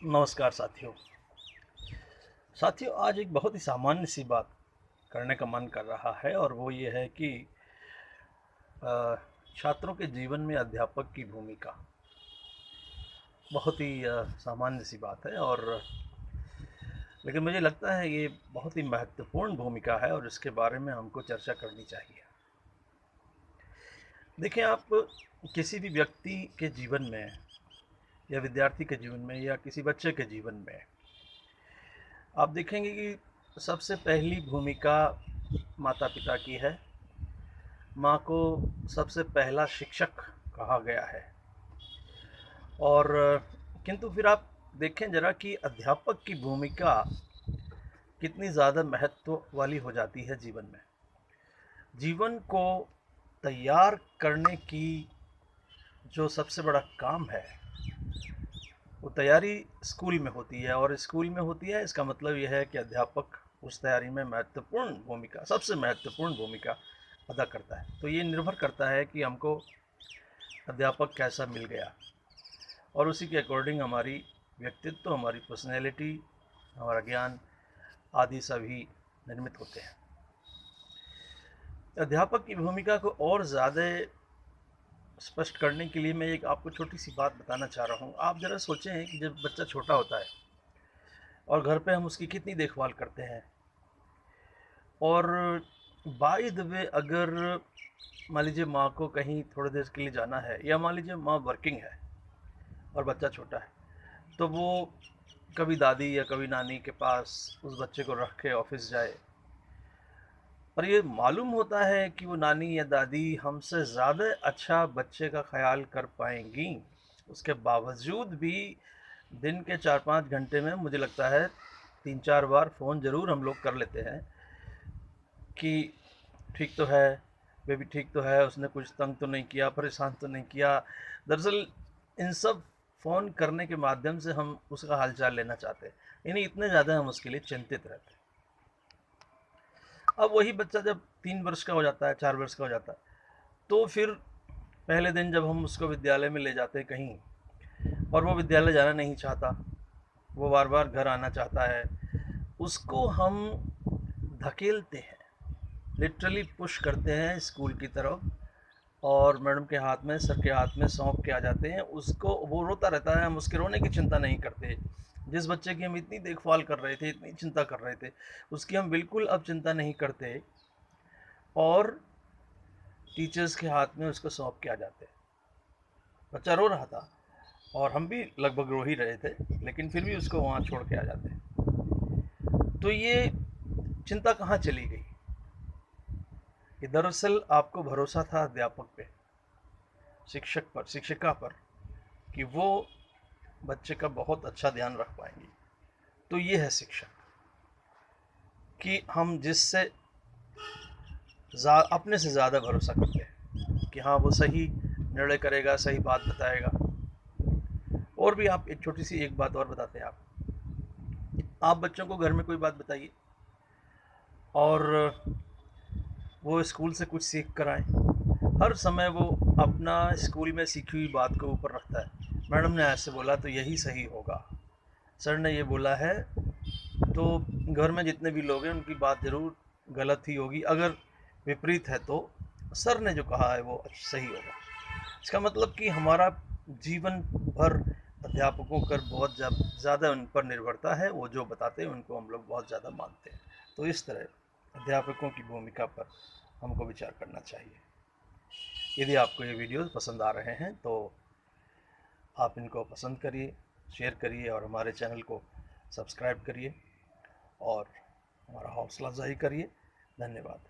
नमस्कार साथियों। आज एक बहुत ही सामान्य सी बात करने का मन कर रहा है और वो ये है कि अ, छात्रों के जीवन में अध्यापक की भूमिका बहुत ही सामान्य सी बात है और लेकिन मुझे लगता है ये बहुत ही महत्वपूर्ण भूमिका है और इसके बारे में हमको चर्चा करनी चाहिए। देखिए, आप किसी भी व्यक्ति के जीवन में या विद्यार्थी के जीवन में या किसी बच्चे के जीवन में आप देखेंगे कि सबसे पहली भूमिका माता-पिता की है। माँ को सबसे पहला शिक्षक कहा गया है और किंतु फिर आप देखें ज़रा कि अध्यापक की भूमिका कितनी ज़्यादा महत्व वाली हो जाती है जीवन में। जीवन को तैयार करने की जो सबसे बड़ा काम है, वो तैयारी स्कूल में होती है और स्कूल में होती है इसका मतलब ये है कि अध्यापक उस तैयारी में महत्वपूर्ण भूमिका, सबसे महत्वपूर्ण भूमिका अदा करता है। तो ये निर्भर करता है कि हमको अध्यापक कैसा मिल गया और उसी के अकॉर्डिंग हमारी व्यक्तित्व, हमारी पर्सनैलिटी, हमारा ज्ञान आदि सभी निर्मित होते हैं। अध्यापक की भूमिका को और ज़्यादा स्पष्ट करने के लिए मैं एक आपको छोटी सी बात बताना चाह रहा हूँ। आप ज़रा सोचें कि जब बच्चा छोटा होता है और घर पे हम उसकी कितनी देखभाल करते हैं और बाय द वे अगर मान लीजिए माँ को कहीं थोड़ी देर के लिए जाना है या मान लीजिए माँ वर्किंग है और बच्चा छोटा है, तो वो कभी दादी या कभी नानी के पास उस बच्चे को रख के ऑफिस जाए और ये मालूम होता है कि वो नानी या दादी हमसे ज़्यादा अच्छा बच्चे का ख्याल कर पाएंगी। उसके बावजूद भी दिन के 4-5 घंटे में मुझे लगता है 3-4 बार फ़ोन ज़रूर हम लोग कर लेते हैं कि ठीक तो है, बेबी ठीक तो है, उसने कुछ तंग तो नहीं किया, परेशान तो नहीं किया। दरअसल इन सब फ़ोन करने के माध्यम से हम उसका हालचाल लेना चाहते हैं, यानी इतने ज़्यादा हम उसके लिए चिंतित रहते हैं। अब वही बच्चा जब 3 वर्ष का हो जाता है, 4 वर्ष का हो जाता है, तो फिर पहले दिन जब हम उसको विद्यालय में ले जाते हैं कहीं और वो विद्यालय जाना नहीं चाहता, वो बार बार घर आना चाहता है, उसको हम धकेलते हैं, लिटरली पुश करते हैं स्कूल की तरफ और मैडम के हाथ में, सर के हाथ में सौंप के आ जाते हैं उसको। वो रोता रहता है, हम उसके रोने की चिंता नहीं करते। जिस बच्चे की हम इतनी देखभाल कर रहे थे, इतनी चिंता कर रहे थे, उसकी हम बिल्कुल अब चिंता नहीं करते और टीचर्स के हाथ में उसको सौंप के आ जाते। बच्चा रो रहा था और हम भी लगभग रो ही रहे थे, लेकिन फिर भी उसको वहाँ छोड़ के आ जाते। तो ये चिंता कहाँ चली गई कि दरअसल आपको भरोसा था अध्यापक पे, शिक्षक पर, शिक्षिका पर, कि वो बच्चे का बहुत अच्छा ध्यान रख पाएंगी। तो ये है शिक्षक कि हम जिससे अपने से ज़्यादा भरोसा करते हैं कि हाँ वो सही निर्णय करेगा, सही बात बताएगा। और भी आप एक छोटी सी एक बात और बताते हैं। आप बच्चों को घर में कोई बात बताइए और वो स्कूल से कुछ सीख कर आए, हर समय वो अपना स्कूल में सीखी हुई बात को ऊपर रखता है। मैडम ने ऐसे बोला तो यही सही होगा, सर ने ये बोला है तो घर में जितने भी लोग हैं उनकी बात ज़रूर गलत ही होगी, अगर विपरीत है तो सर ने जो कहा है वो सही होगा। इसका मतलब कि हमारा जीवन भर अध्यापकों पर बहुत ज़्यादा उन पर निर्भरता है, वो जो बताते हैं उनको हम लोग बहुत ज़्यादा मानते हैं। तो इस तरह अध्यापकों की भूमिका पर हमको विचार करना चाहिए। यदि आपको ये वीडियो पसंद आ रहे हैं तो आप इनको पसंद करिए, शेयर करिए और हमारे चैनल को सब्सक्राइब करिए और हमारा हौसला अफजाई करिए। धन्यवाद।